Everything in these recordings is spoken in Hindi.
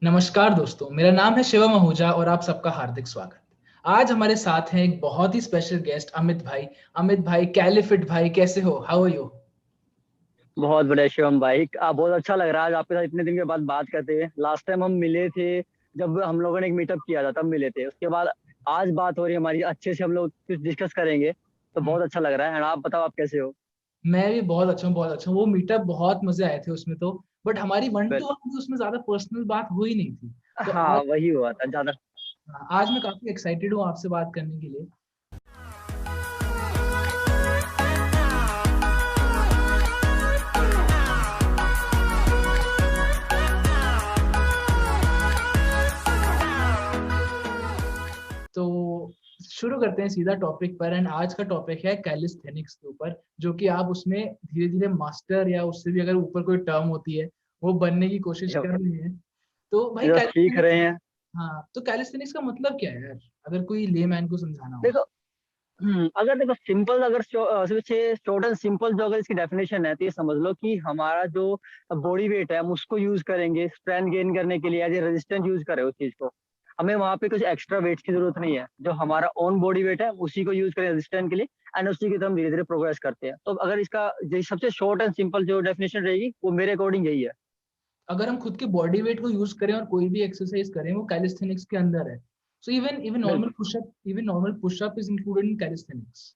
नमस्कार दोस्तों, मेरा नाम है शिवम आहूजा और आप सबका हार्दिक स्वागत। आज हमारे साथ हैं एक बहुत ही स्पेशल गेस्ट अमित भाई। अमित भाई, कैलिफिट भाई, कैसे हो? How are you? बहुत बढ़िया शिवम भाई। आप बहुत अच्छा लग रहा है आज आपके साथ इतने दिन के बाद बात करते हुए। लास्ट टाइम हम मिले थे जब हम लोगों ने एक मीटअप किया था, तब मिले थे। उसके बाद आज बात हो रही है हमारी, अच्छे से हम लोग कुछ डिस्कस करेंगे, तो बहुत अच्छा लग रहा है। एंड आप बताओ, आप कैसे हो? मैं भी बहुत अच्छा हूँ, बहुत अच्छा हूँ। वो मीटअप बहुत मजे आए थे उसमें तो। बट हमारी वन वेल, टू वन उसमें ज्यादा पर्सनल बात हुई नहीं थी। तो हाँ आज वही हुआ था ज्यादा। आज मैं काफी एक्साइटेड हूँ आपसे बात करने के लिए। तो शुरू करते हैं सीधा टॉपिक पर। एंड आज का टॉपिक है कैलिस्थेनिक्स के ऊपर, जो कि आप उसमें धीरे धीरे मास्टर या उससे भी अगर ऊपर कोई टर्म होती है वो बनने की कोशिश जब कर रहे हैं। तो भाई जब सीख कैलिस्थेनिक्स, रहे हैं। हाँ, तो कैलिस्थेनिक्स का मतलब क्या है यार, अगर कोई लेमैन को समझाना हो? देखो, अगर देखो सिंपल, अगर शॉर्ट एंड सिंपल जो अगर इसकी डेफिनेशन है, तो ये समझ लो कि हमारा जो बॉडी वेट है हम उसको यूज करेंगे स्ट्रेंथ गेन करने के लिए, एज ए रेजिस्टेंट यूज करें उस चीज को। हमें वहां पे कुछ एक्स्ट्रा वेट्स की जरूरत नहीं है। जो हमारा ओन बॉडी वेट है उसी को यूज करें रेजिस्टेंट के लिए, एंड उसी की तरफ हम धीरे धीरे प्रोग्रेस करते हैं। तो अगर इसका जो सबसे शॉर्ट एंड सिंपल जो डेफिनेशन रहेगी वो मेरे अकॉर्डिंग यही है। अगर हम खुद के बॉडी वेट को यूज करें और कोई भी एक्सरसाइज करें, वो कैलिस्थेनिक्स के अंदर है। सो इवन इवन नॉर्मल बिल्कुल। Pushup, even normal pushup is included in calisthenics.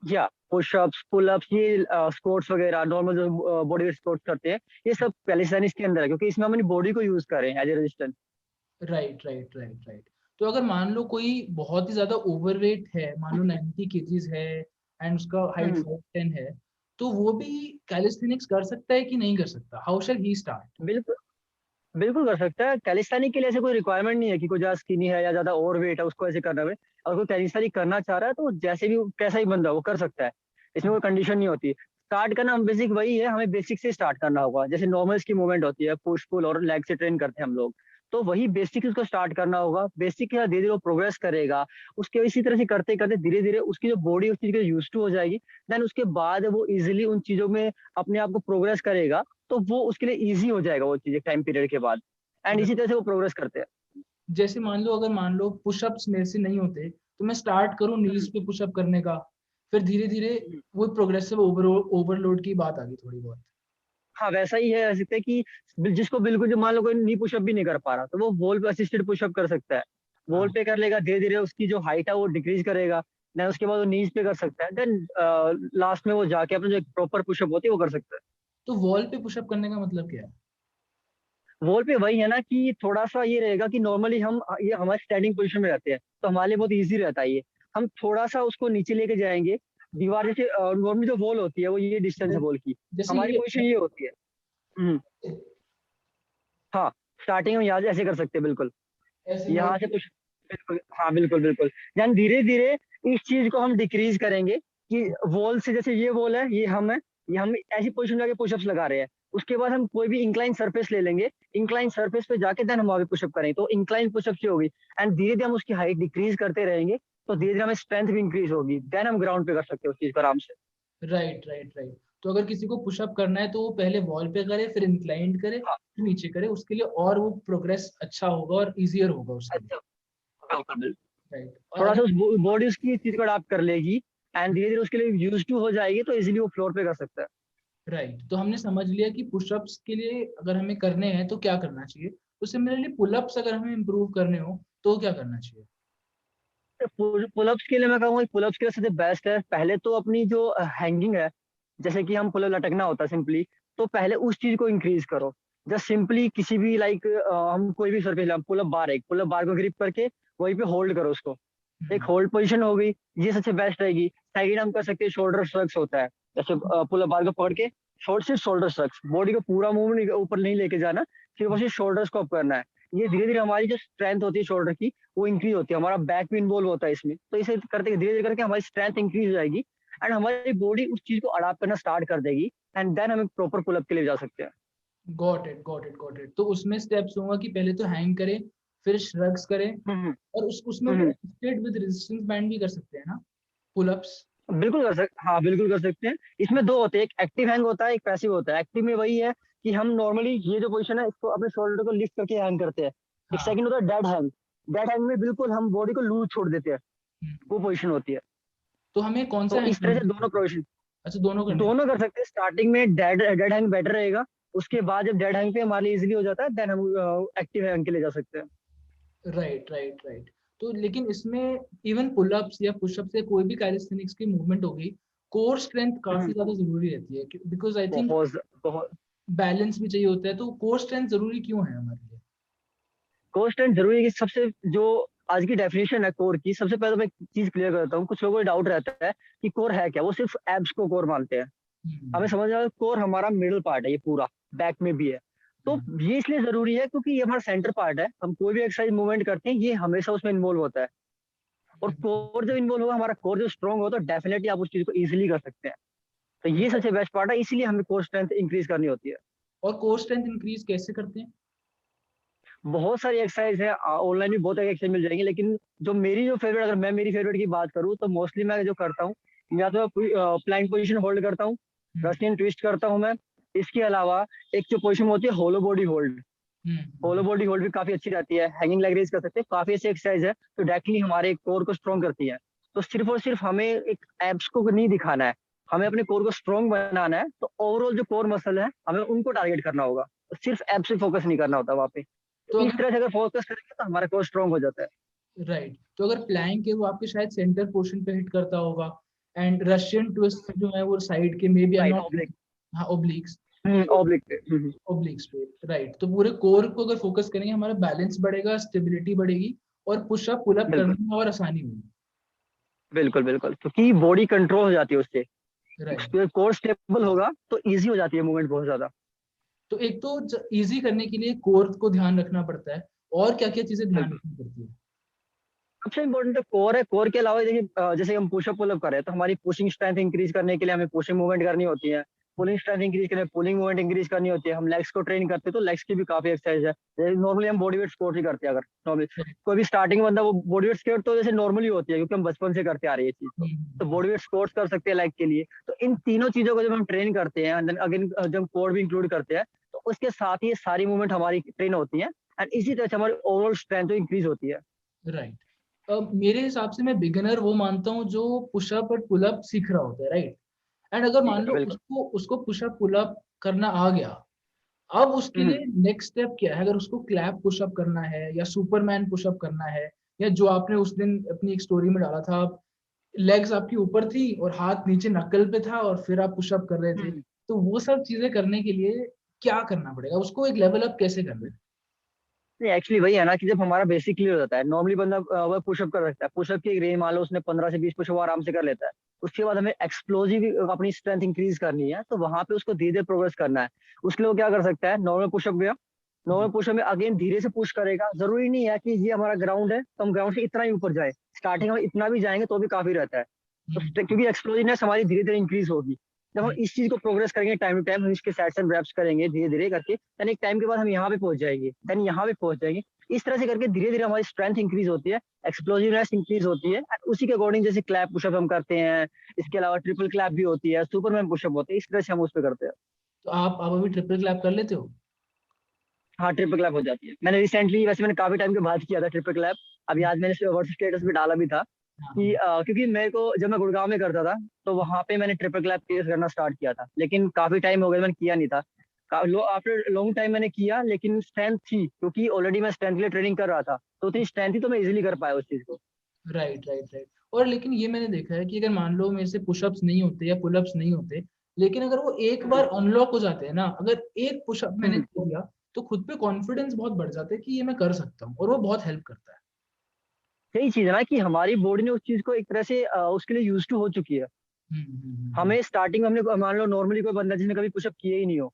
या पुशअप्स, पुलअप्स, ये स्क्वाट्स वगैरह नॉर्मल जो बॉडी वेट स्क्वाट्स करते हैं, ये सब कैलिस्थेनिक्स के अंदर है, क्योंकि इसमें हम अपनी बॉडी को यूज करें as a resistant. Right right right right. तो अगर मान लो कोई बहुत ही ज्यादा ओवरवेट है, मान लो 90 केजीज है एंड उसका हाइट हम्म 5'10" है, तो वो भी कैलिस्थेनिक्स कर सकता है कि नहीं कर सकता? How shell he start? बिल्कुल, बिल्कुल कर सकता है। कैलिस्थेनिक के लिए ऐसे कोई रिक्वायरमेंट नहीं है कि कोई ज्यादा स्किनी है या ज्यादा ओवर वेट है उसको ऐसे करना है। और कोई कैलिस्थेनिक करना चाह रहा है तो जैसे भी कैसा ही बंदा वो कर सकता है। इसमें कोई कंडीशन नहीं होती। स्टार्ट करना हम बेसिक वही है, हमें बेसिक से स्टार्ट करना होगा। जैसे नॉर्मल की मूवमेंट होती है, पुश पुल और लेग से ट्रेन करते हैं हम लोग, तो वही बेसिक उसको स्टार्ट करना होगा। बेसिक के साथ धीरे धीरे वो प्रोग्रेस करेगा। उसके इसी तरह से करते करते धीरे धीरे उसकी जो बॉडी उस चीज के यूज टू हो जाएगी। देन उसके बाद वो इजिली उन चीजों में अपने आप को प्रोग्रेस करेगा। तो वो उसके लिए इजी हो जाएगा वो चीज एक टाइम पीरियड के बाद। एंड इसी तरह से वो प्रोग्रेस करते हैं। जैसे मान लो, अगर मान लो पुशअप्स मेरे से नहीं होते तो मैं स्टार्ट करूँ नीज हम्म, पे पुशअप करने का, फिर धीरे धीरे हम्म। वो प्रोग्रेसिव ओवरलोड की बात आ गई थोड़ी बहुत। हाँ वैसा ही है, ऐसे सकते कि जिसको बिल्कुल, जो मान लो कोई नी पुशअप भी नहीं कर पा रहा, तो वो वॉल पे असिस्टेड पुशअप कर सकता है। वॉल हाँ, पे कर लेगा, धीरे धीरे उसकी जो हाइट है वो डिक्रीज करेगा। देन उसके बाद वो नीज पे कर सकता है। देन लास्ट में वो जाके अपना जो प्रॉपर पुशअप होती है वो कर सकता है। तो वॉल पे पुशअप करने का मतलब क्या है? वॉल पे वही है ना कि थोड़ा सा ये रहेगा कि नॉर्मली हम ये हमारे स्टैंडिंग पोजीशन में रहते हैं, तो हमारे लिए बहुत ईजी रहता है ये। हम थोड़ा सा उसको नीचे लेके जाएंगे। दीवार जैसे नॉर्मली जो वॉल होती है वो ये डिस्टेंस है वॉल की। जैसे हमारी ये पोजीशन ये होती है। हम्म, हाँ। स्टार्टिंग में यहाँ से ऐसे कर सकते हैं, बिल्कुल। ऐसे वॉल यहाँ से पे। कुछ, बिल्कुल, हाँ बिल्कुल बिल्कुल। देन धीरे धीरे इस चीज को हम डिक्रीज करेंगे कि वॉल से, जैसे ये वॉल है, ये हम ऐसी पोजीशन में जाके पुशअप्स लगा रहे हैं। उसके बाद हम कोई भी इंक्लाइन सरफेस ले लेंगे। इंक्लाइन सरफेस पे जाके देन हम वहाँ पे पुशअप करेंगे, तो इंक्लाइन पुशअप से होगी। एंड धीरे धीरे हम उसकी हाइट डिक्रीज करते रहेंगे, तो धीरे धीरे हमें स्ट्रेंथ भी इंक्रीज होगी। देन हम ग्राउंड पे कर सकते हैं उस चीज को आराम से। Right right right. तो अगर किसी को पुशअप करना है तो वो पहले वॉल पे करे, फिर इंक्लाइंड करे, हाँ, फिर नीचे करे, उसके लिए और वो प्रोग्रेस अच्छा होगा और इजियर होगा उसके लिए। अच्छा, बिल्कुल बिल्कुल। राइट। और थोड़ा सा अगर बॉडी उसकी इस चीज को अडाप्ट कर लेगी, एंड धीरे धीरे उसके लिए यूज टू हो जाएगी, तो इजीली वो फ्लोर पे कर सकता है। राइट, तो हमने समझ लिया कि पुशअप्स के लिए अगर हमें करने हैं तो क्या करना चाहिए। तो सिमिलरली पुलअप्स अगर हमें इम्प्रूव करने हो तो क्या करना चाहिए? पुलअप्स के लिए मैं कहूँगा पुलअप्स के लिए सबसे बेस्ट है, पहले तो अपनी जो हैंगिंग है, जैसे कि हम पुलअप लटकना होता है सिंपली, तो पहले उस चीज को इंक्रीज करो। जस्ट सिंपली किसी भी लाइक हम कोई भी सरफेस, पुलअप बार, एक पुलअप बार को ग्रिप करके वहीं पे होल्ड करो उसको। एक हम्म। होल्ड पोजीशन हो गई, ये सबसे बेस्ट रहेगी। सेकंड हम कर सकते हैं शोल्डर स्ट्रक्स होता है। जैसे पुलअप बार को पकड़ के शॉर्ट से शोल्डर स्ट्रक्स, बॉडी को पूरा मूव नहीं, ऊपर नहीं लेके जाना, सिर्फ और सिर्फ शोल्डर्स को अप करना है। ये धीरे धीरे हमारी जो स्ट्रेंथ होती है शोल्डर की वो इंक्रीज होती है। हमारा बैक भी इन्वॉल्व होता है इसमें, तो इसे करते धीरे धीरे करके हमारी स्ट्रेंथ इंक्रीज हो जाएगी। एंड हमारी बॉडी उस चीज को अडाप्ट करना स्टार्ट कर देगी। एंड देन हम प्रॉपर पुलअप के लिए जा सकते हैं। Got it got it got it. तो उसमें स्टेप्स होगा कि पहले तो हैंग करें, फिर श्रग्स करें, हम्म और उसमें हम्म वो हम्म। असिस्टेड विद रेजिस्टेंस बैंड भी कर सकते हैं ना, पुलअप्स? बिल्कुल कर सकते, हाँ बिल्कुल कर सकते हैं। इसमें दो होते हैं, एक एक्टिव हैंग होता है, एक पैसिव होता है। एक्टिव में वही है कि हम नॉर्मली ये जो पोजीशन है इसको अपने शोल्डर को लिफ्ट करके हैंग करते हैं। एक हाँ। सेकंड होता है डेड हैंग। डेड हैंग में बिल्कुल हम बॉडी को लूज छोड़ देते हैं, हम्म। वो पोजीशन होती है। तो हमें कौन सा तो इस तरह से हैंग? दोनों पोजीशन अच्छा, दोनों करने हैं। दोनों कर सकते हैं। स्टार्टिंग में डेड डेड हैंग बेटर रहेगा, उसके बाद जब डेड हैंग पे हमारे लिए इजीली हो जाता है देन हम एक्टिव हैंग के लिए जा सकते हैं। Right, right, right. तो लेकिन इसमें इवन पुलअप्स या पुशअप्स या कोई भी कैलिस्थेनिक्स की मूवमेंट हो गई, कोर स्ट्रेंथ काफी हम्म, ज्यादा जरूरी रहती है, बिकॉज आई थिंक बहुत बहुत बैलेंस भी चाहिए होता है। तो कोर स्ट्रेंथ जरूरी क्यों है हमारे लिए? कोर स्ट्रेंथ जरूरी है कि सबसे जो आज की डेफिनेशन है कोर की, सबसे पहले तो मैं एक चीज क्लियर करता हूँ। कुछ लोगों को डाउट रहता है कि कोर है क्या, वो सिर्फ एब्स को कोर मानते हैं। हमें हम्म। समझ आया, कोर हमारा मिडिल पार्ट है, ये पूरा बैक में भी है। तो हम्म। ये इसलिए जरूरी है क्योंकि ये हमारा सेंटर पार्ट है। हम कोई भी एक्सरसाइज मूवमेंट करते हैं ये हमेशा उसमें इन्वॉल्व होता है। और कोर जब इन्वॉल्व होगा, हमारा कोर जो स्ट्रॉन्ग होगा, तो डेफिनेटली आप उस चीज को इजीली कर सकते हैं। तो ये सबसे बेस्ट पार्ट है, इसीलिए हमें कोर स्ट्रेंथ इंक्रीज करनी होती है। और कोर स्ट्रेंथ इंक्रीज कैसे करते हैं? बहुत सारी एक्सरसाइज है, ऑनलाइन भी बहुत एक्सरसाइज मिल जाएंगी, लेकिन जो मेरी जो फेवरेट, अगर मैं मेरी फेवरेट की बात करूँ तो मोस्टली मैं जो करता हूँ, या तो प्लैंक पोजीशन होल्ड करता हूँ, हम्म। रशियन ट्विस्ट करता हूँ मैं। इसके अलावा एक जो पोजीशन होती है होलो बॉडी होल्ड, होलो हम्म। बॉडी होल्ड भी काफी अच्छी रहती है। हैंगिंग लेग रेज कर सकते हैं, काफी अच्छी एक्सरसाइज है, तो डायरेक्टली हमारे कोर को स्ट्रॉन्ग करती है। तो सिर्फ और सिर्फ हमें एक एब्स को नहीं दिखाना है, हमें अपने कोर को स्ट्रॉन्ग बनाना है। तो ओवरऑल जो कोर मसल है हमें उनको टारगेट करना होगा, तो सिर्फ एब्स पे फोकस नहीं करना होता वहाँ पे। तो तो इस अगर तरह से अगर फोकस करेंगे तो हमारा कोर स्ट्रॉन्ग हो जाता है। राइट, तो अगर प्लैंक है वो आपके शायद सेंटर पोर्शन पे हिट करता होगा, एंड रशियन ट्विस्ट जो है वो साइड के, may be, I am right, not. Oblique. हाँ, ओब्लिक्स। ऑब्लिक पे। ओब्लिक्स पे, राइट। तो पूरे कोर को अगर फोकस करेंगे, हमारा बैलेंस बढ़ेगा, स्टेबिलिटी बढ़ेगी, और पुशअप पुलअप बिल्कुल करने में और आसानी होगी। बिल्कुल बिल्कुल, क्योंकि बॉडी कंट्रोल हो जाती है उससे। राइट। कोर स्टेबल होगा तो इजी हो जाती है मूवमेंट बहुत ज्यादा। तो एक तो इजी करने के लिए कोर को ध्यान रखना पड़ता है, और क्या क्या चीजें ध्यान बिल्कुल, रखनी पड़ती है? सबसे इम्पोर्टेंट तो कोर है। कोर के अलावा देखिए, जैसे हम पुशअप पुलअप कर रहे हैं तो हमारी पुशिंग स्ट्रेंथ इंक्रीज करने के लिए हमें पुशिंग मूवमेंट करनी होती है। पुलिंग स्ट्रेंथ इंक्रीज करने पुलिंग मूवमेंट इंक्रीज करनी होती है। हम लेग्स को ट्रेन करते हैं तो लेग्स की भी काफी एक्सरसाइज है। नॉर्मली हम बॉडी वेट स्क्वाट ही करते हैं। अगर नॉर्मली कोई भी स्टार्टिंग बंदा, वो बॉडी वेट स्क्वाट तो जैसे नॉर्मली होती है क्योंकि हम बचपन से करते आ रहे हैं ये चीज। तो हम्म। बॉडी वेट स्क्वाट्स कर सकते हैं लेग के लिए। तो इन तीनों चीजों को जब हम ट्रेन करते हैं, अगेन जब कोर भी इंक्लूड करते हैं, तो उसके साथ ही ये सारी मूवमेंट हमारी ट्रेन होती है। एंड इसी तरह से हमारी ओवरऑल स्ट्रेंथ इंक्रीज होती है। राइट। मेरे हिसाब से मैं बिगिनर वो मानता हूँ जो पुशअप और पुलअप सीख रहा होता है, राइट। एंड अगर ठीक मान है, लो बिल्कुल। उसको उसको पुशअप पुलअप करना आ गया, अब उसके हम्म लिए नेक्स्ट स्टेप क्या है? अगर उसको क्लैप पुशअप करना है या सुपरमैन पुशअप करना है, या जो आपने उस दिन अपनी एक स्टोरी में डाला था, लेग्स आपकी ऊपर थी और हाथ नीचे नक्कल पे था और फिर आप पुशअप कर रहे थे, हम्म। तो वो सब चीजें करने के लिए क्या करना पड़ेगा? उसको एक लेवल अप कैसे करना है? नहीं, एक्चुअली वही है ना कि जब हमारा बेसिक क्लियर हो जाता है, नॉर्मली बंदा वह पुशअप कर सकता है। पुशअप की एक रेंज मान लो उसने 15 से 20 पुशअप आराम से कर लेता है। उसके बाद हमें एक्सप्लोजिव अपनी स्ट्रेंथ इंक्रीज करनी है, तो वहां पे उसको धीरे धीरे प्रोग्रेस करना है। उसके लिए वो क्या कर सकता है, नॉर्मल पुशअप गया, नॉर्मल पुशअप में अगेन धीरे से पुश करेगा। जरूरी नहीं है कि ये हमारा ग्राउंड है तो हम ग्राउंड से इतना ही ऊपर जाए। स्टार्टिंग में इतना भी जाएंगे तो भी काफी रहता है। तो हम्म। क्योंकि एक्सप्लोजिवनेस हमारी धीरे धीरे इंक्रीज होगी। जब हम हम्म। इस चीज को प्रोग्रेस करेंगे टाइम टू टाइम, हम इसके सेट्स एंड रैप्स करेंगे धीरे धीरे करके, देन एक टाइम के बाद हम यहाँ पे पहुंच जाएंगे, देन यहाँ पे पहुंच जाएंगे। इस तरह से करके धीरे धीरे हमारी स्ट्रेंथ इंक्रीज होती है, एक्सप्लोजिवनेस इंक्रीज होती है। and उसी के अकॉर्डिंग जैसे क्लैप पुशअप हम करते हैं, इसके अलावा ट्रिपल क्लैप भी होती है, सुपरमैन पुशअप होते हैं, इस तरह से हम उस पर करते हैं। तो आप अभी ट्रिपल क्लैप कर लेते हो? हाँ, ट्रिपल क्लैप हो जाती है। मैंने रिसेंटली, वैसे मैंने काफी टाइम के बाद किया था ट्रिपल क्लैप। अभी आज मैंने व्हाट्सएप स्टेटस पे डाला भी था कि हाँ। क्योंकि मेरे को जब मैं गुड़गांव में करता था तो वहां पे मैंने ट्रिपल क्लैप करना स्टार्ट किया था, लेकिन काफी टाइम हो गया मैंने किया नहीं था। आफ्टर लॉन्ग टाइम मैंने किया, लेकिन स्ट्रेंथ थी क्योंकि ऑलरेडी मैं स्ट्रेंथ के लिए ट्रेनिंग कर रहा था, तो उतनी स्ट्रेंथ थी तो मैं इजिली कर पाया उस चीज को। Right, right, right. और लेकिन ये मैंने देखा है कि अगर मान लो मेरे से पुशअप्स नहीं होते या पुलअप्स नहीं होते, लेकिन अगर वो एक हम्म बार अनलॉक हो जाते हैं ना, अगर एक पुशअप मैंने हम्म। कर दिया, तो खुद पे कॉन्फिडेंस बहुत बढ़ जाता है कि ये मैं कर सकता हूँ, और वो बहुत हेल्प करता है। यही चीज है ना कि हमारी बॉडी ने उस चीज को एक तरह से उसके लिए यूज टू हो चुकी है। हमें स्टार्टिंग में हमने, मान लो नॉर्मली कोई बंदा जिसने कभी पुशअप किए ही नहीं हो,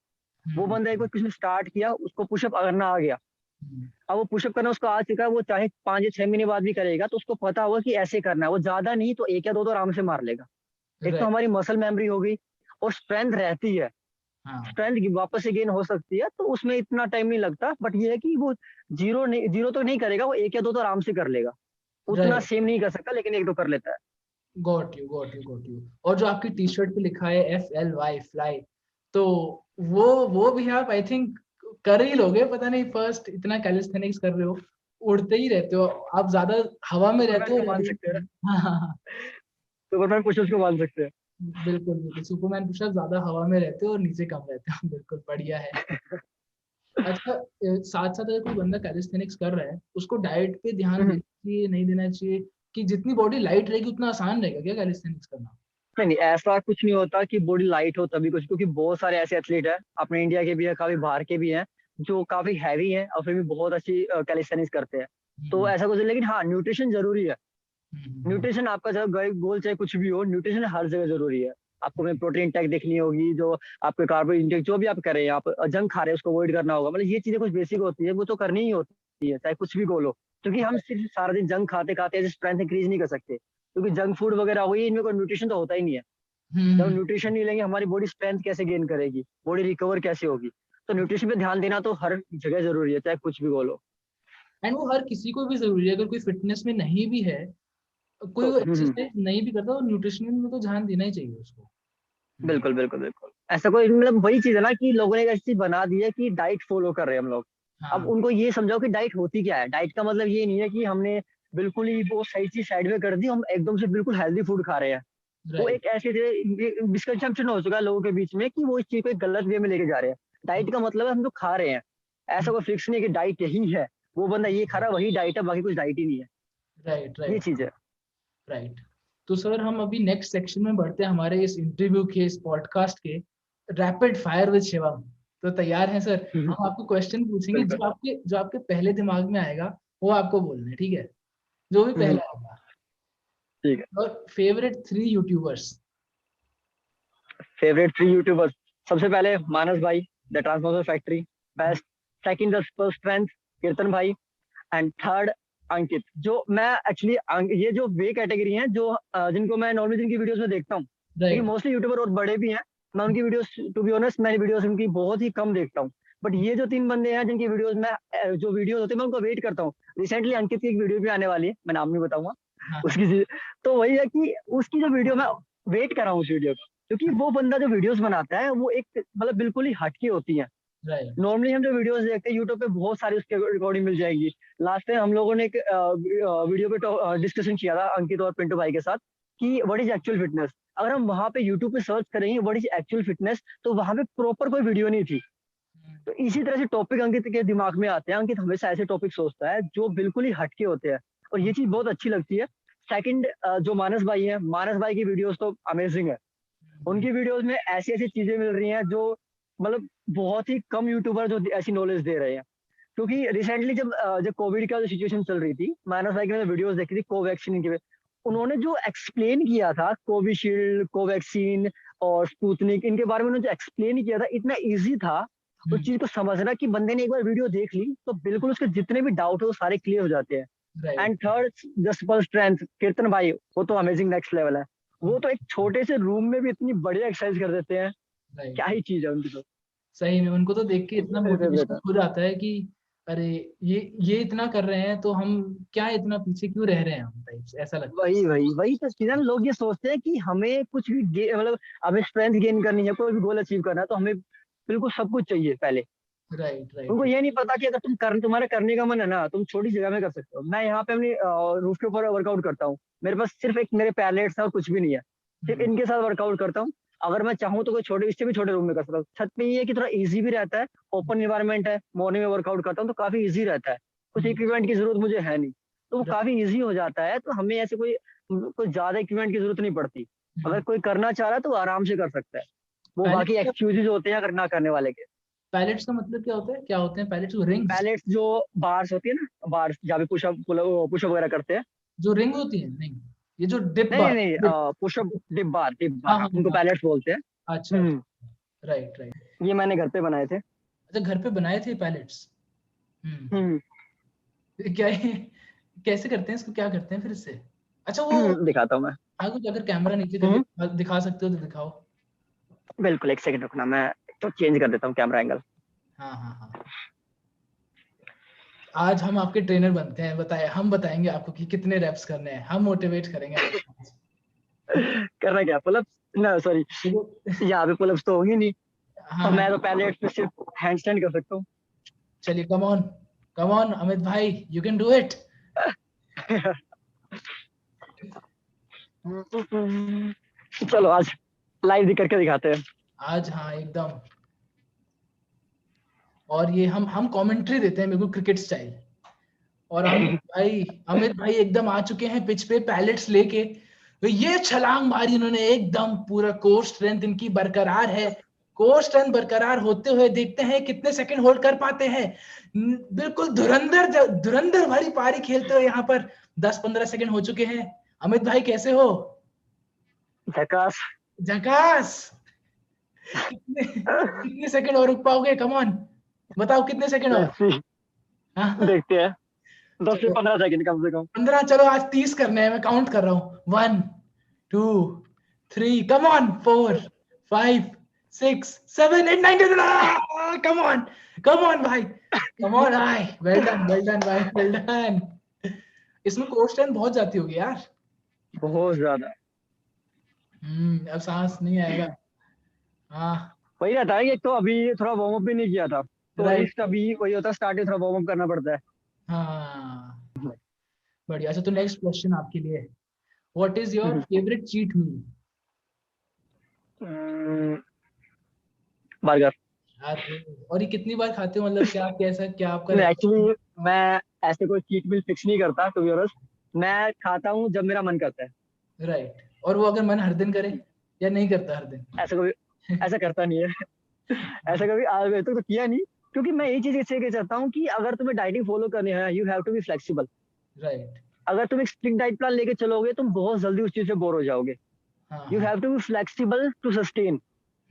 वो हम्म। बंदा एक बार किसी ने स्टार्ट किया, उसको पुशअप करना आ गया। हम्म। अब वो पुशअप करना उसको आ चुका है, वो चाहे 5 या 6 महीने बाद भी करेगा तो उसको पता होगा कि ऐसे करना है। वो ज्यादा नहीं तो एक या दो तो आराम से मार लेगा। एक तो राइट। हमारी मसल मेमोरी हो गई, और स्ट्रेंथ रहती है। हाँ। स्ट्रेंथ वापस से गेन हो सकती है, तो उसमें इतना टाइम नहीं लगता। बट ये है कि वो जीरो तो नहीं करेगा, वो एक या दो तो आराम से कर लेगा। उतना राइट। सेम नहीं कर सकता, लेकिन एक दो कर लेता है। Got you, got you, got you. और जो आपकी टी शर्ट पे लिखा है FLY फ्लाई, तो वो भी आप आई थिंक कर ही लोगे, पता नहीं फर्स्ट इतना कैलिस्थेनिक्स कर रहे हो, उड़ते ही रहते हो आप, ज्यादा हवा में रहते सुपरमैन हो को मान सकते हैं, ज्यादा। हाँ हाँ हाँ, सुपरमैन पुशअप्स को मान सकते हैं। बिल्कुल बिल्कुल, सुपरमैन पुशअप ज्यादा हवा में रहते हो और नीचे कम रहते हो। बिल्कुल बढ़िया है। अच्छा साथ साथ अगर कोई बंदा कैलिस्थेनिक्स कर रहा है, उसको डाइट पे ध्यान देना चाहिए नहीं देना चाहिए, कि जितनी बॉडी लाइट रहेगी उतना आसान रहेगा क्या कैलिस्थेनिक्स करना? नहीं नहीं, ऐसा कुछ नहीं होता कि बॉडी लाइट हो तभी कुछ, क्योंकि बहुत सारे ऐसे एथलीट हैं अपने इंडिया के भी हैं, काफी बाहर के भी हैं, जो काफी हैवी हैं और फिर भी बहुत अच्छी कैलिस्थेनिक्स करते हैं। तो हम्म ऐसा कुछ नहीं, लेकिन हाँ न्यूट्रिशन जरूरी है। हम्म। न्यूट्रिशन आपका चाहे गोल चाहे कुछ भी हो, न्यूट्रिशन हर जगह जरूरी है। आपको में प्रोटीन इंटेक देखनी होगी, जो आपके कार्बो इंटेक जो भी आप कर रहे हैं, आप जंक खा रहे हैं उसको अवॉइड करना होगा। मतलब ये चीजें कुछ बेसिक होती है, वो तो करनी ही होती है चाहे कुछ भी बोलो। क्योंकि हम सिर्फ सारा दिन जंक खाते खाते ऐसे स्ट्रेंथ इंक्रीज नहीं कर सकते, क्योंकि जंक फूड वगैरह हुई इनमें कोई न्यूट्रिशन तो होता ही नहीं है। जब हम्म। न्यूट्रिशन नहीं लेंगे हमारी बॉडी स्ट्रेंथ कैसे गेन करेगी, बॉडी रिकवर कैसे होगी। तो न्यूट्रिशन पे ध्यान देना तो हर जगह जरूरी है, चाहे कुछ भी बोलो। एंड वो हर किसी को भी जरूरी है, अगर कोई फिटनेस में नहीं भी है, कोई तो वो एक्सरसाइज नहीं भी करता, तो न्यूट्रिशन में तो ध्यान देना ही चाहिए उसको। हम्म, बिल्कुल बिल्कुल बिल्कुल। ऐसा कोई मतलब वही चीज है ना कि लोगों ने एक ऐसी चीज बना दी है कि डाइट फॉलो कर रहे हैं हम लोग। अब हाँ उनको ये समझाओ कि डाइट होती क्या है। डाइट का मतलब ये नहीं है कि हमने बिल्कुल ही वो सही चीज साइड में कर दी, हम एकदम से बिल्कुल हेल्दी फूड खा रहे हैं। वो राइट। एक ऐसे मिसकंसेप्शन हो चुका है लोगों के बीच में कि वो इस चीज को एक गलत वे में लेके जा रहे हैं। डाइट का मतलब है हम जो खा रहे हैं, ऐसा कोई फिक्स नहीं है कि डाइट यही है, वो बंदा ये खा रहा है वही डाइट है, बाकी कुछ डाइट ही नहीं है। राइट ये राइट चीज है। राइट। तो सर हम अभी नेक्स्ट सेक्शन में बढ़ते हैं हमारे इस इंटरव्यू के, इस पॉडकास्ट के, रैपिड फायर विद शिवम। तो तैयार हैं सर? हम आपको क्वेश्चन पूछेंगे, बिल्कुल। जो आपके पहले दिमाग में आएगा वो आपको बोलना है, ठीक है? जो भी हम्म, पहला होगा। ठीक है। और फेवरेट 3 यूट्यूबर्स? फेवरेट 3 यूट्यूबर्स, सबसे पहले मानस भाई, the transformer factory, best. Second the super strength, कीर्तन भाई। एंड थर्ड अंकित। जो मैं एक्चुअली ये जो वे कैटेगरी हैं जो जिनको मैं नॉर्मली जिनकी वीडियोस में देखता हूँ, लेकिन राइट। मोस्टली यूट्यूबर और बड़े भी हैं, मैं उनकी वीडियोस टू बी ऑनेस्ट मैंने वीडियोस उनकी बहुत ही कम देखता हूँ। बट ये जो 3 बंदे हैं जिनकी वीडियोस में जो वीडियोस होते हैं मैं उनको वेट करता हूँ। रिसेंटली अंकित की एक वीडियो भी आने वाली है, मैं नाम नहीं बताऊंगा हाँ हाँ। उसकी तो वही है कि उसकी जो वीडियो मैं वेट कर रहा हूँ उस वीडियो का, क्योंकि वो बंदा जो वीडियोस बनाता है वो एक मतलब बिल्कुल ही हटके होती है। राइट। नॉर्मली हम जो वीडियोस देखते हैं यूट्यूब पे बहुत सारी उसके रिकॉर्डिंग मिल जाएगी। लास्ट टाइम हम लोगों ने एक वीडियो पे डिस्कशन किया था अंकित और पिंटू भाई के साथ कि व्हाट इज एक्चुअल फिटनेस। अगर हम वहां पे यूट्यूब पे सर्च करेंगे व्हाट इज एक्चुअल फिटनेस, तो वहां पे प्रॉपर कोई वीडियो नहीं थी। तो इसी तरह से टॉपिक अंकित के दिमाग में आते हैं, अंकित हमेशा ऐसे टॉपिक सोचता है जो बिल्कुल ही हटके होते हैं, और ये चीज बहुत अच्छी लगती है। सेकंड जो मानस भाई है, मानस भाई की वीडियोस तो अमेजिंग है। उनकी वीडियोस में ऐसी ऐसी चीजें मिल रही हैं जो मतलब बहुत ही कम यूट्यूबर जो ऐसी नॉलेज दे रहे हैं। क्योंकि रिसेंटली जब कोविड का जो सिचुएशन चल रही थी, मानस भाई की मैंने वीडियोस देखी थी कोवैक्सीन के, उन्होंने जो एक्सप्लेन किया था कोविशील्ड, कोवैक्सीन और स्पुतनिक, इनके बारे में उन्होंने जो एक्सप्लेन किया था इतना इजी था उस चीज को समझना कि बंदे ने एक बार वीडियो देख ली तो बिल्कुल उसके जितने भी डाउट है वो सारे क्लियर हो जाते हैं। Right and third the super strength, कीर्तन भाई, वो तो अमेजिंग नेक्स्ट लेवल है। वो तो एक छोटे से रूम में भी इतनी बढ़िया एक्सरसाइज कर देते हैं, राइट। क्या ही चीज है उनकी तो। सही में उनको तो देख के वो इतना मेरे फेवरेट मोटिवेशन है। हो जाता है कि अरे ये इतना कर रहे हैं तो हम क्या इतना पीछे क्यों रह रहे हैं, हम टाइप्स ऐसा लगता वही वही वही तो चीज है ना, लोग ये सोचते हैं कि हमें कुछ भी मतलब हमें स्ट्रेंथ गेन करनी है, कोई भी गोल अचीव करना है तो हमें बिल्कुल सब कुछ चाहिए पहले। है। राइट उनको राइट ये नहीं पता कि अगर तुम्हारा करने का मन है ना, तुम छोटी जगह में कर सकते हो। मैं यहाँ पे अपनी रूफ के ऊपर वर्कआउट करता हूँ, मेरे पास सिर्फ एक मेरे पैलेट्स है और कुछ भी नहीं है, सिर्फ हम्म इनके साथ वर्कआउट करता हूँ। अगर मैं चाहूँ तो कोई छोटे, इससे भी छोटे रूम में कर सकता हूँ। छत पे ये है कि थोड़ा इजी भी रहता है, ओपन इन्वायरमेंट है, मॉर्निंग में वर्कआउट करता हूँ तो काफी इजी रहता है, कुछ हम्म, इक्विपमेंट की जरूरत मुझे है नहीं, तो वो right, काफी इजी हो जाता है। तो हमें ऐसे कोई कोई ज्यादा इक्विपमेंट की जरूरत नहीं पड़ती। अगर हम्म। कोई करना चाह रहा है तो वो आराम से कर सकता है। वो बाकी पैलेट्स का, एक्सक्यूजेज होते हैं अगर ना करने वाले के। पैलेट्स का मतलब क्या होता है, क्या होते हैं पैलेट्स? रिंग्स? पैलेट्स जो बार्स होती है ना, बार्स जहाँ पे पुशअप पुशअप वगैरह करते हैं। जो रिंग होती है? नहीं, ये जो डिप नहीं बार, नहीं डिप। नहीं, पुशअप डिप हाँ बार हाँ उनको हाँ। पैलेट्स बोलते हैं। अच्छा हम्म। अच्छा। Right right. ये मैंने घर पे बनाए थे। अच्छा घर पे बनाए थे पैलेट्स? हम्म। हम्म। क्या ये कैसे करते हैं इसको, क्या करते हैं फिर इससे? अच्छा वो, दिखाता हूँ मैं। हाँ कुछ अगर कैमरा नीचे हम्म, करके दिखा सकते हो तो दिखाओ। बिल्कुल एक सेकंड रुकना, मैं तो चेंज कर देता हूँ कैमरा एंगल। हाँ हाँ हाँ। आज हम आपके ट्रेनर बनते हैं, बताए, हम बताएंगे आपको कि कितने रेप्स करने हैं, हम मोटिवेट करेंगे आपको। करना क्या, पुलअप्स ना, सॉरी, देखो, यहाँ पे पुलअप्स तो होंगे नहीं। हाँ और हाँ, मैं तो पैलेट पे सिर्फ हैंडस्टैंड कर सकता हूँ। चलिए कम ऑन अमित भाई, यू कैन डू इट। चलो आज लाइव भी करके दिखाते हैं। आज हाँ एकदम। और ये हम कमेंट्री देते हैं बिल्कुल क्रिकेट स्टाइल। और अमित भाई एकदम आ चुके हैं पिच पे पैलेट्स लेके। तो ये छलांग मारी इन्होंने एकदम, पूरा कोर स्ट्रेंथ इनकी बरकरार है। कोर स्ट्रेंथ बरकरार होते हुए देखते हैं कितने सेकंड होल्ड कर पाते हैं। बिल्कुल धुरंधर भरी पारी खेलते हुए यहाँ पर 10-15 सेकंड हो चुके हैं। अमित भाई कैसे हो? झकास। झकास। कितने कितने सेकंड और रुक पाओगे? कम ऑन, बताओ कितने सेकंड और? लेट्स सी, हाँ देखते हैं। 10 से चलो 15 सेकंड कम से कम। 15, चलो आज 30 करने हैं, मैं काउंट कर रहा हूँ। 1 2 3, कम ऑन, 4 5 6 7 8 9 10, कम ऑन भाई, कम ऑन भाई, वेल डन भाई, वेल डन। इसमें कोर स्ट्रेंथ बहुत जाती होगी यार। बहुत ज्यादा। अब सांस नहीं आएगा। हाँ वही रहता है कि एक तो अभी थोड़ा वार्म अप भी नहीं किया था, तो राइट। रिस्क अभी वही होता है, स्टार्टिंग थोड़ा वार्म अप करना पड़ता है। हाँ बढ़िया। अच्छा तो नेक्स्ट क्वेश्चन आपके लिए, what is your favourite cheat meal? Burger. अरे, और ये कितनी बार खाते हो, मतलब क्या कैसा क्या आपका रहता एक्चुअली मैं ऐसे कोई चीट मील फिक्स नहीं करता, टू बी ऑनेस्ट। मैं खाता हूँ जब मेरा मन करता है। है? राइट, और वो अगर मन हर दिन करे या नहीं करता हर दिन? ऐसा कभी ऐसा करता नहीं है। ऐसा कभी आज तक तो किया नहीं। क्योंकि मैं ये चीज इसलिए चाहता हूँ कि अगर तुम्हें डाइटिंग फॉलो करनी है, you have to be flexible. Right. अगर तुम एक स्ट्रिक्ट डाइट प्लान लेके चलोगे तुम बहुत जल्दी उस चीज से बोर हो जाओगे। हाँ यू हाँ। Have to be flexible to sustain.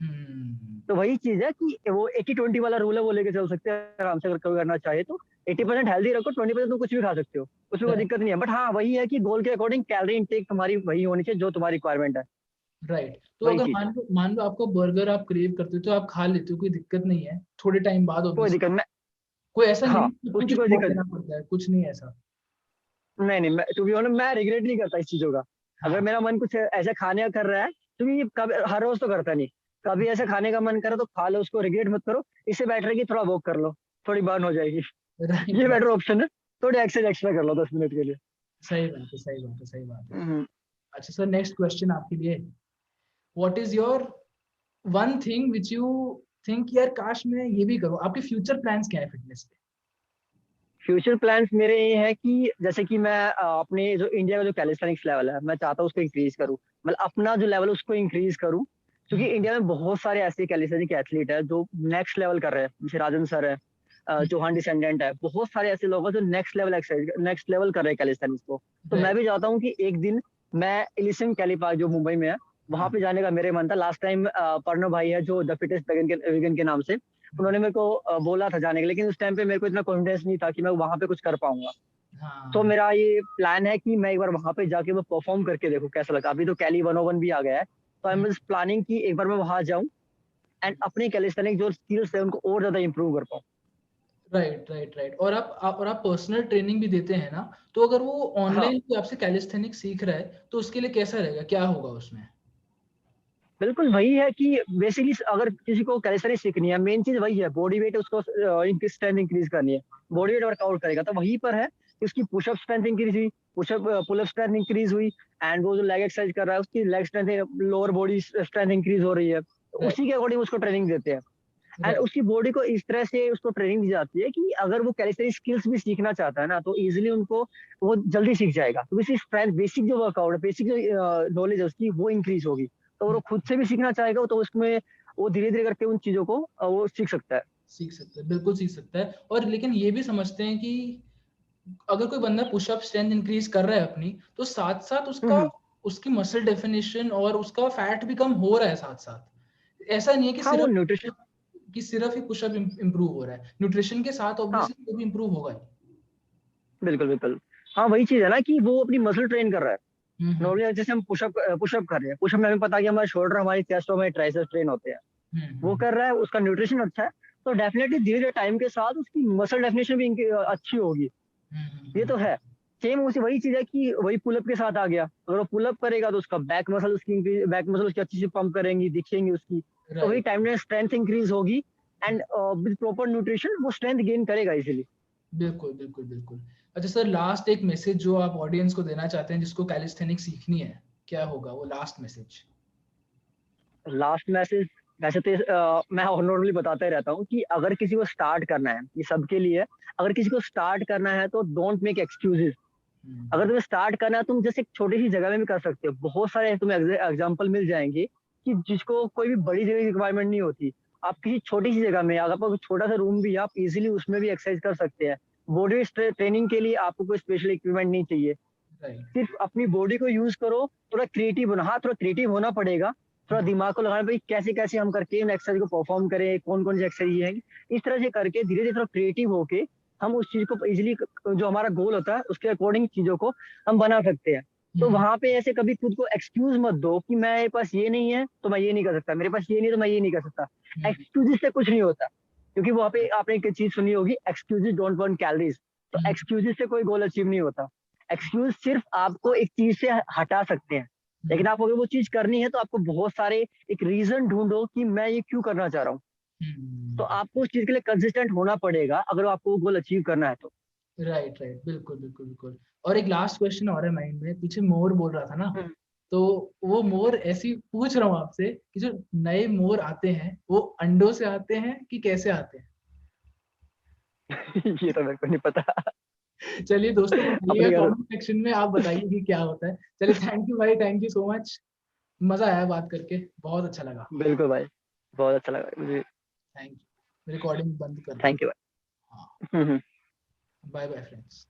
Hmm. तो वही चीज है कि वो 80-20 वाला रूल है, वो लेके चल सकते हैं आराम से, अगर कोई करना चाहे तो। 80% हेल्दी रखो, 20% तुम कुछ भी खा सकते हो, उसमें कोई राइट दिक्कत नहीं है। बट हाँ वही है कि गोल के अकॉर्डिंग कैलोरी इनटेक तुम्हारी वही होनी चाहिए जो तुम्हारी रिक्वायरमेंट है। राइट। तो वही अगर चीज। मान लो आपको बर्गर आप क्रेव करते हो तो आप खा लेते हो, कोई दिक्कत नहीं है थोड़े टाइम बाद कोई ऑब्वियसली। दिक्कत मैं कोई ऐसा नहीं हाँ है कि कुछ उसकी कोई छोड़ दिक्कत देना पड़ता है, कुछ नहीं है ऐसा। नहीं, मैं टू बी ऑनेस्ट मैं रिग्रेट नहीं करता इस चीजों का। अगर हाँ मेरा मन कुछ ऐसा खाने का कर रहा है, क्योंकि कभी हर रोज तो करता नहीं, कभी ऐसे खाने का मन करे तो खा लो, उसको रिग्रेट मत करो। इससे बेटर है कि थोड़ा वॉक कर लो, थोड़ी बर्न हो जाएगी। राइट ये राइट। बेटर ऑप्शन है। थोड़ी एक्सरसाइज एक्स्ट्रा कर लो 10 मिनट के लिए। सही बात है, सही बात है, सही बात है। हम्म। अच्छा सर, नेक्स्ट क्वेश्चन आपके लिए, what is your one thing which you think यार काश मैं ये भी करूं? आपके फ्यूचर प्लान्स क्या है फिटनेस पे? फ्यूचर प्लान्स मेरे ये है कि जैसे कि मैं अपने जो इंडिया का जो कैलिस्थेनिक्स लेवल है मैं चाहता हूँ उसको इंक्रीज करूँ। मतलब अपना जो लेवल है उसको इंक्रीज करूँ। क्योंकि हम्म, इंडिया में बहुत सारे ऐसे कैलिस्थेनिक एथलीट है जो नेक्स्ट लेवल कर रहे हैं, जैसे राजन सर है, हम्म, चौहान डिसेंडेंट है, बहुत सारे ऐसे लोग हैं जो नेक्स्ट लेवल कर रहे हैं कैलिस्थेनिक्स को। तो मैं राइट भी चाहता हूँ कि एक दिन मैं इलिसियम कैली पार्क जो मुंबई में है वहां हाँ पे जाने का मेरे मन था। लास्ट टाइम पर्णव भाई है जो द फिटेस्ट वेगन के नाम से, उन्होंने मेरे को बोला था जाने के लिए, लेकिन उस टाइम पे मेरे को इतना कॉन्फिडेंस नहीं था कि मैं वहां पे कुछ कर पाऊंगा। तो हाँ मेरा ये प्लान है कि मैं एक बार वहां पे जाके वो परफॉर्म करके देखूं कैसा लगता है। अभी तो कैली 101 भी आ गया है, तो आई एम जस्ट प्लानिंग कि एक बार मैं वहां जाऊं एंड अपनी कैलिस्थेनिक जो स्किल्स है उनको और ज्यादा इंप्रूव कर पाऊं। Right right right. और आप पर्सनल ट्रेनिंग भी देते हैं ना, तो अगर वो हाँ ऑनलाइन कोई आपसे कैलिस्थेनिक्स सीख रहा है तो उसके लिए कैसा रहेगा, क्या होगा उसमें? बिल्कुल वही है कि बेसिकली अगर किसी को कैलिस्थेनिक्स सीखनी है, मेन चीज वही है, बॉडी वेट उसको स्ट्रेंथ इंक्रीज करनी है। बॉडी वेट वर्कआउट करेगा तो वहीं पर है कि उसकी पुशअप स्ट्रेंथ इंक्रीज हुई, पुशअप पुलअप स्ट्रेंथ इंक्रीज हुई, एंड वो जो लेग एक्सरसाइज कर रहा है उसकी leg strength, lower body strength increase हो रही है, तो राइट उसी के अकॉर्डिंग उसको ट्रेनिंग देते हैं। And right. उसकी बॉडी को इस तरह से उसको ट्रेनिंग दी जाती है कि अगर वो कैलिस्थेनिक स्किल्स भी सीखना चाहता है ना तो इजीली उनको वो जल्दी सीख जाएगा, तो इसकी स्ट्रेंथ, बेसिक जो वर्कआउट है, बेसिक जो नॉलेज है उसकी वो इंक्रीज होगी। तो वो खुद से भी सीखना चाहेगा तो उसमें वो धीरे धीरे करके उन चीजों को वो सीख सकता है। सीख सकता है, बिल्कुल सीख सकता है। और लेकिन ये भी समझते हैं कि अगर कोई बंदा पुशअप स्ट्रेंथ इंक्रीज कर रहा है अपनी, तो साथ साथ उसका हम्म। उसकी मसल डेफिनेशन और उसका फैट भी कम हो रहा है साथ साथ। ऐसा नहीं है कि हाँ वो न्यूट्रिशन। सिर्फ ही पुशअप इंप्रूव हो रहा है, न्यूट्रिशन के साथ हाँ ऑब्वियसली वो भी इंप्रूव होगा ही। बिल्कुल बिल्कुल। हाँ वही चीज है ना कि वो अपनी मसल ट्रेन कर रहा है। हम्म नॉर्मली जैसे हम पुशअप पुशअप कर रहे हैं, पुशअप में हमें पता है कि हमारे शोल्डर, हमारी चेस्ट और हमारे ट्राइसेप्स ट्रेन होते हैं। वो हम्म। कर रहा है, उसका न्यूट्रिशन अच्छा है, तो डेफिनेटली धीरे धीरे टाइम के साथ उसकी मसल डेफिनेशन भी अच्छी होगी। ये तो हम्म। है। सेम उसी वही चीज है कि वही पुलअप के साथ आ गया, अगर वो पुलअप करेगा तो उसका बैक मसल उसकी अच्छी से पंप करेंगी, दिखेंगी उसकी। तो वही राइट। टाइम में स्ट्रेंथ इंक्रीज होगी एंड विद प्रॉपर न्यूट्रिशन वो स्ट्रेंथ गेन करेगा इजीली। बिल्कुल, बिल्कुल, बिल्कुल। अच्छा सर, लास्ट एक मैसेज जो आप ऑडियंस को देना चाहते हैं जिसको कैलिस्थेनिक्स सीखनी है, क्या होगा वो लास्ट मैसेज? लास्ट मैसेज वैसे तो मैं नॉर्मली बताते रहता हूँ कि अगर किसी को स्टार्ट करना है, ये सबके लिए है, अगर किसी को स्टार्ट करना है तो डोंट मेक एक्सक्यूजेस। अगर हुँ, तुम्हें स्टार्ट करना है, तुम जैसे एक छोटी सी जगह में भी कर सकते हो। बहुत सारे तुम्हें एग्जाम्पल मिल जाएंगे कि जिसको कोई भी बड़ी जगह की रिक्वायरमेंट नहीं होती। आप किसी छोटी सी जगह में, अगर आपको छोटा सा रूम भी है, आप इजीली उसमें भी एक्सरसाइज कर सकते हैं। बॉडी ट्रेनिंग के लिए आपको कोई स्पेशल इक्विपमेंट नहीं चाहिए। राइट। सिर्फ अपनी बॉडी को यूज करो, थोड़ा क्रिएटिव बनो। हाँ, थोड़ा क्रिएटिव होना पड़ेगा, थोड़ा हुँ, दिमाग को लगाना भाई कैसे कैसे हम करके इन एक्सरसाइज को परफॉर्म करें, कौन कौन सी एक्सरसाइज है। इस तरह से करके धीरे धीरे थोड़ा क्रिएटिव होके हम उस चीज को इजिली, जो हमारा गोल होता है उसके अकॉर्डिंग चीजों को हम बना सकते हैं। तो हुँ, वहां पे ऐसे कभी खुद को एक्सक्यूज मत दो कि मेरे पास ये नहीं है तो मैं ये नहीं कर सकता, मेरे पास ये नहीं तो मैं ये नहीं कर सकता। हुँ, एक्सक्यूज से कुछ नहीं होता, क्योंकि वहां पे आपने एक चीज सुनी होगी, एक्सक्यूजेज डोंट बर्न कैलोरीज। तो हुँ, एक्सक्यूजेज से कोई गोल अचीव नहीं होता। एक्सक्यूज सिर्फ आपको एक चीज से हटा सकते हैं, हुँ, लेकिन आपको अगर वो चीज करनी है तो आपको बहुत सारे एक रीजन ढूंढो कि मैं ये क्यों करना चाह रहा हूँ। तो हुँ। आपको उस चीज के लिए कंसिस्टेंट होना पड़ेगा अगर आपको वो गोल अचीव करना है तो। Right, right. बिल्कुल, बिल्कुल, बिल्कुल। और एक लास्ट क्वेश्चन और है माइंड में, पीछे मोर बोल रहा था ना, हम्म। तो वो मोर ऐसे ही पूछ रहा हूँ आपसे कि जो नए मोर आते हैं, वो अंडों से आते हैं कि कैसे आते हैं? ये तो मेरे को नहीं पता। चलिए दोस्तों, बताइएगा अपने घर। कमेंट सेक्शन में, आप बताइए कि क्या होता है। चलिए, थैंक यू भाई, थैंक यू सो मच। मज़ा आया बात करके, बहुत अच्छा लगा। बिल्कुल भाई, बहुत अच्छा लगा मुझे। Thank you. रिकॉर्डिंग बंद कर दो। थैंक यू हाँ, भाई। Bye bye friends.